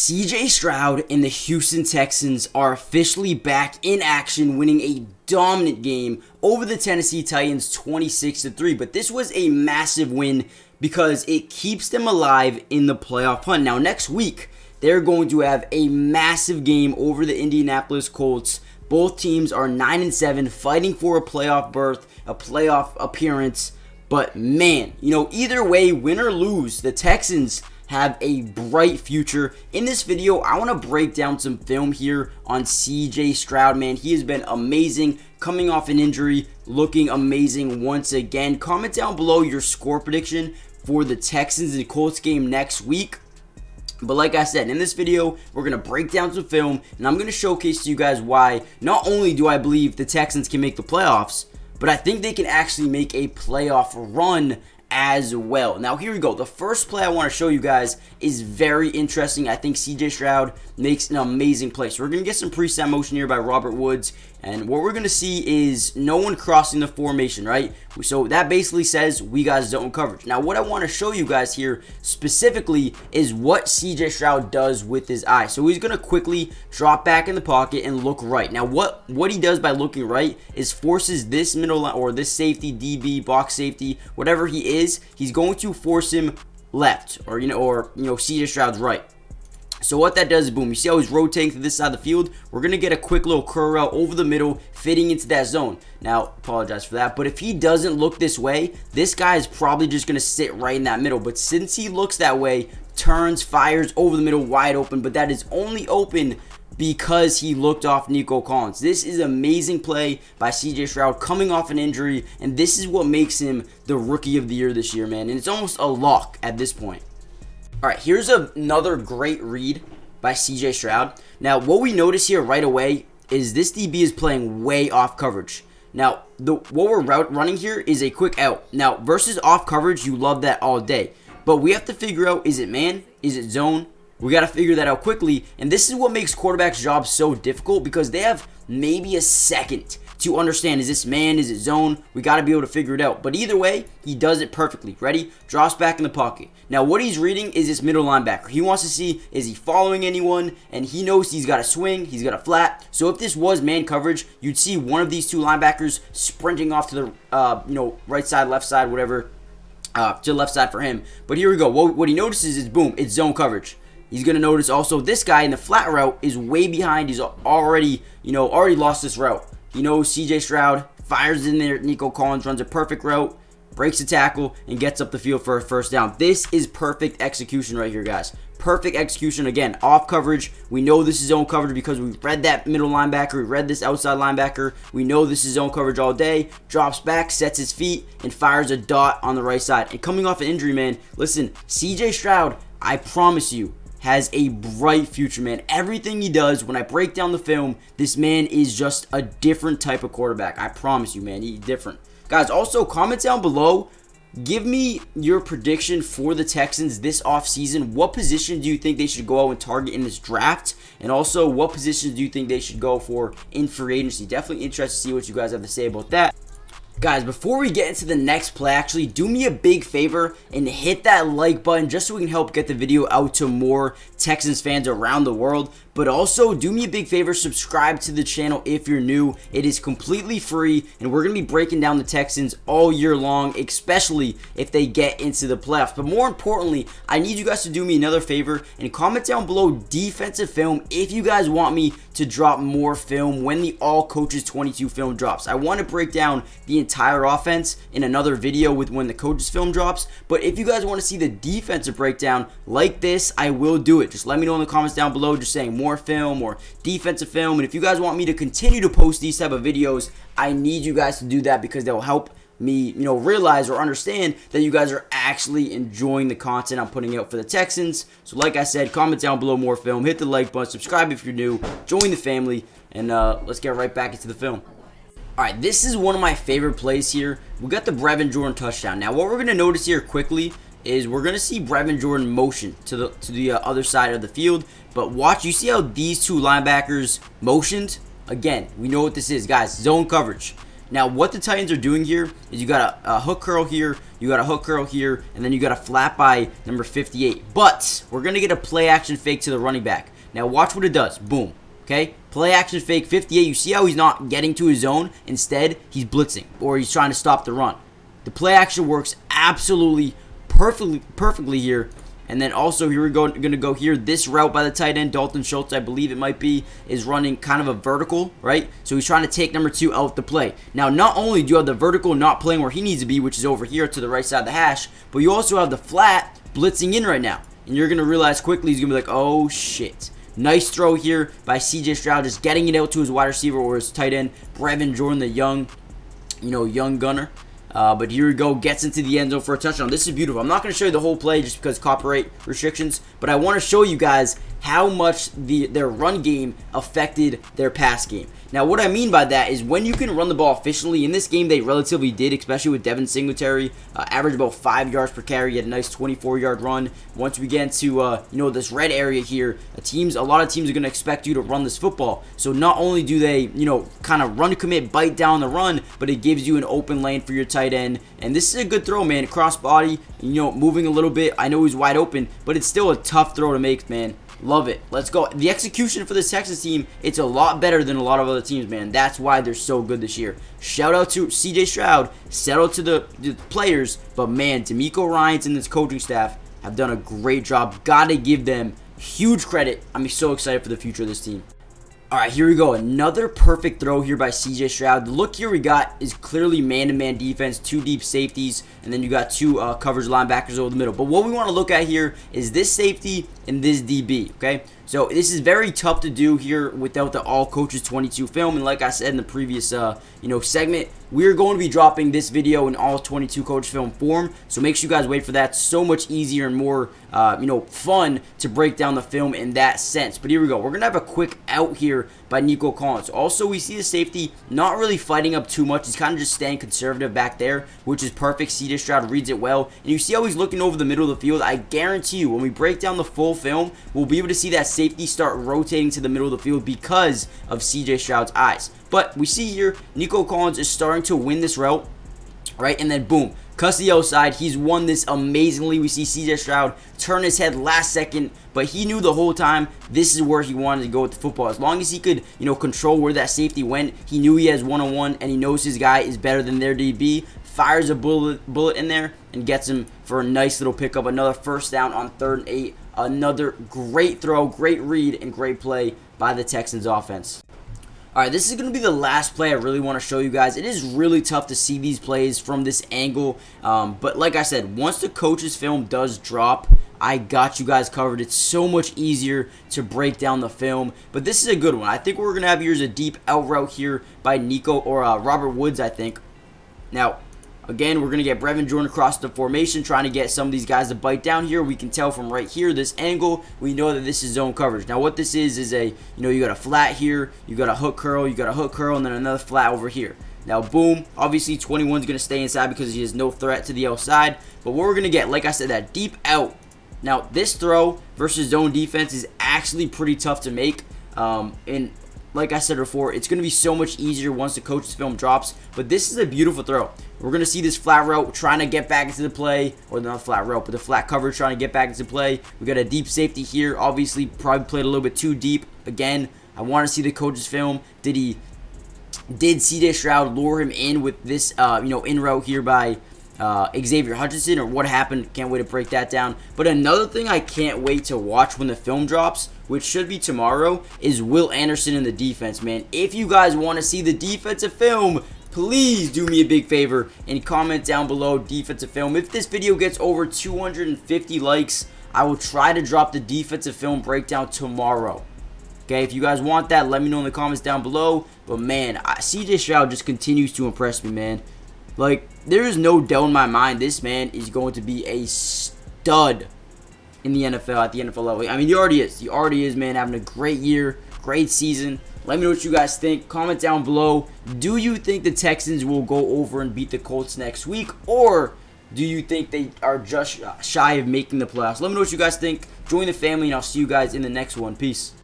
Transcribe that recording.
CJ Stroud and the Houston Texans are officially back in action, winning a dominant game over the Tennessee Titans 26-3. But this was a massive win because it keeps them alive in the playoff hunt. Now, next week, they're going to have a massive game over the Indianapolis Colts. Both teams are 9-7, fighting for a playoff berth, a playoff appearance. But man, either way, win or lose, the Texans have a bright future. In this video, I want to break down some film here on CJ Stroud, man. He has been amazing, coming off an injury, looking amazing once again. Comment down below your score prediction for the Texans and Colts game next week. But like I said, in this video, we're going to break down some film, and I'm going to showcase to you guys why not only do I believe the Texans can make the playoffs, but I think they can actually make a playoff run as well. Now here we go. The first play I want to show you guys is very interesting. I think CJ Stroud makes an amazing play. So we're going to get some preset motion here by Robert Woods. And what we're going to see is no one crossing the formation, right? So that basically says we got zone coverage. Now what I want to show you guys here specifically is what CJ Stroud does with his eye. So he's going to quickly drop back in the pocket and look right. Now what he does by looking right is forces this middle line or this safety, DB, box safety, whatever he is, he's going to force him left or CJ Stroud's right. So what that does is, boom, you see how he's rotating to this side of the field? We're going to get a quick little curl route over the middle, fitting into that zone. Now, apologize for that, but if he doesn't look this way, this guy is probably just going to sit right in that middle. But since he looks that way, turns, fires over the middle, wide open, but that is only open because he looked off Nico. This is an amazing play by CJ Stroud coming off an injury, and this is what makes him the Rookie of the Year this year, man. And it's almost a lock at this point. All right, here's another great read by CJ Stroud. Now, what we notice here right away is this DB is playing way off coverage. Now, what we're running here is a quick out. Now, versus off coverage, you love that all day. But we have to figure out, is it man? Is it zone? We got to figure that out quickly. And this is what makes quarterbacks' jobs so difficult because they have maybe a second to understand, is this man, is it zone? We got to be able to figure it out. But either way, he does it perfectly. Ready? Drops back in the pocket. Now, what he's reading is this middle linebacker. He wants to see, is he following anyone? And he knows he's got a swing, he's got a flat. So if this was man coverage, you'd see one of these two linebackers sprinting off to the right side, left side, whatever, to the left side for him. But here we go. What he notices is, boom, it's zone coverage. He's going to notice also this guy in the flat route is way behind. He's already lost this route. He knows CJ Stroud fires in there. Nico runs a perfect route, breaks the tackle, and gets up the field for a first down. This is perfect execution right here, guys. Perfect execution. Again, off coverage. We know this is zone coverage because we read that middle linebacker. We read this outside linebacker. We know this is zone coverage all day. Drops back, sets his feet, and fires a dot on the right side. And coming off an injury, man, listen, CJ Stroud, I promise you, has a bright future, man. Everything he does, when I break down the film, this man is just a different type of quarterback. I promise you, man, he's different. Guys, also comment down below. Give me your prediction for the Texans this offseason. What position do you think they should go out and target in this draft? And also, what positions do you think they should go for in free agency? Definitely interested to see what you guys have to say about that. Guys, before we get into the next play, actually, do me a big favor and hit that like button just so we can help get the video out to more Texans fans around the world. But also, do me a big favor, subscribe to the channel if you're new. It is completely free, and we're going to be breaking down the Texans all year long, especially if they get into the playoffs. But more importantly, I need you guys to do me another favor and comment down below defensive film if you guys want me to drop more film when the All Coaches 22 film drops. I want to break down the entire offense in another video with when the coaches film drops. But if you guys want to see the defensive breakdown like this, I will do it. Just let me know in the comments down below, just saying more film or defensive film. And if you guys want me to continue to post these type of videos, I need you guys to do that because they'll help me realize or understand that you guys are actually enjoying the content I'm putting out for the Texans. So like I said, comment down below more film, hit the like button, subscribe if you're new, join the family, and let's get right back into the film. Alright, this is one of my favorite plays here. We got the Brevin Jordan touchdown. Now what we're going to notice here quickly is we're going to see Brevin Jordan motion to the other side of the field. But watch, you see how these two linebackers motioned? Again, we know what this is, guys. Zone coverage. Now, what the Titans are doing here is you got a hook curl here, you got a hook curl here, and then you got a flat by number 58. But we're going to get a play action fake to the running back. Now, watch what it does. Boom. Okay? Play action fake 58. You see how he's not getting to his zone? Instead, he's blitzing, or he's trying to stop the run. The play action works absolutely perfectly here. And then also, here we're going to go here. This route by the tight end, Dalton Schultz, I believe it might be, is running kind of a vertical, right? So he's trying to take number 2 out the play. Now, not only do you have the vertical not playing where he needs to be, which is over here to the right side of the hash, but you also have the flat blitzing in right now. And you're going to realize quickly he's going to be like, oh, shit. Nice throw here by CJ Stroud, just getting it out to his wide receiver or his tight end, Brevin Jordan, the young gunner. But here we go, gets into the end zone for a touchdown. This is beautiful. I'm not going to show you the whole play just because copyright restrictions, but I want to show you guys how much their run game affected their pass game. Now, what I mean by that is when you can run the ball efficiently, in this game they relatively did, especially with Devin Singletary, averaged about 5 yards per carry. He had a nice 24-yard run. Once we get into this red area here, a lot of teams are going to expect you to run this football. So not only do they kind of run commit, bite down the run, but it gives you an open lane for your tight end. And this is a good throw, man. Cross body, moving a little bit. I know he's wide open, but it's still a tough throw to make, man. Love it. Let's go. The execution for this Texans team, it's a lot better than a lot of other teams, man. That's why they're so good this year. Shout out to CJ Stroud. Shout out to the players. But, man, Demeco Ryans and this coaching staff have done a great job. Got to give them huge credit. I'm so excited for the future of this team. All right, here we go. Another perfect throw here by CJ Stroud. The look here we got is clearly man-to-man defense, 2 deep safeties, and then you got 2 coverage linebackers over the middle. But what we want to look at here is this safety and this DB, okay? So this is very tough to do here without the All Coaches 22 film. And like I said in the previous, segment, we're going to be dropping this video in All 22 Coach Film form. So make sure you guys wait for that. So much easier and more, fun to break down the film in that sense. But here we go. We're going to have a quick out here by Nico. Also, we see the safety not really fighting up too much. He's kind of just staying conservative back there, which is perfect. CJ Stroud reads it well. And you see how he's looking over the middle of the field. I guarantee you, when we break down the full film, we'll be able to see that safety start rotating to the middle of the field because of CJ Stroud's eyes. But we see here, Nico Collins is starting to win this route, right? And then boom, cuts the outside. He's won this amazingly. We see CJ Stroud turn his head last second, but he knew the whole time this is where he wanted to go with the football. As long as he could, control where that safety went, he knew he has one-on-one, and he knows his guy is better than their DB. Fires a bullet in there and gets him for a nice little pickup. Another first down on 3rd and 8. Another great throw, great read, and great play by the Texans offense. Alright, this is going to be the last play I really want to show you guys. It is really tough to see these plays from this angle. But like I said, once the coach's film does drop, I got you guys covered. It's so much easier to break down the film. But this is a good one. I think what we're going to have here is a deep out route here by Nico or Robert Woods, I think. Now, again, we're going to get Brevin Jordan across the formation, trying to get some of these guys to bite down here. We can tell from right here, this angle, we know that this is zone coverage. Now, what this is a, you got a flat here, you got a hook curl, and then another flat over here. Now, boom, obviously 21 is going to stay inside because he has no threat to the outside. But what we're going to get, like I said, that deep out. Now, this throw versus zone defense is actually pretty tough to make. And like I said before, it's going to be so much easier once the coach's film drops. But this is a beautiful throw. We're going to see this flat route trying to get back into the play. Or not flat route, but the flat coverage trying to get back into play. We got a deep safety here. Obviously, probably played a little bit too deep. Again, I want to see the coach's film. Did CJ Stroud lure him in with this, in route here by Xavier Hutchinson, or what happened? Can't wait to break that down. But another thing I can't wait to watch when the film drops, which should be tomorrow, is Will Anderson in the defense, man. If you guys want to see the defensive film, please do me a big favor and comment down below defensive film. If this video gets over 250 likes, I will try to drop the defensive film breakdown tomorrow. Okay, if you guys want that, let me know in the comments down below. But man, CJ Stroud just continues to impress me, man. Like, there is no doubt in my mind this man is going to be a stud in the NFL, at the NFL level. I mean, he already is. He already is, man, having a great year, great season. Let me know what you guys think. Comment down below. Do you think the Texans will go over and beat the Colts next week? Or do you think they are just shy of making the playoffs? Let me know what you guys think. Join the family, and I'll see you guys in the next one. Peace.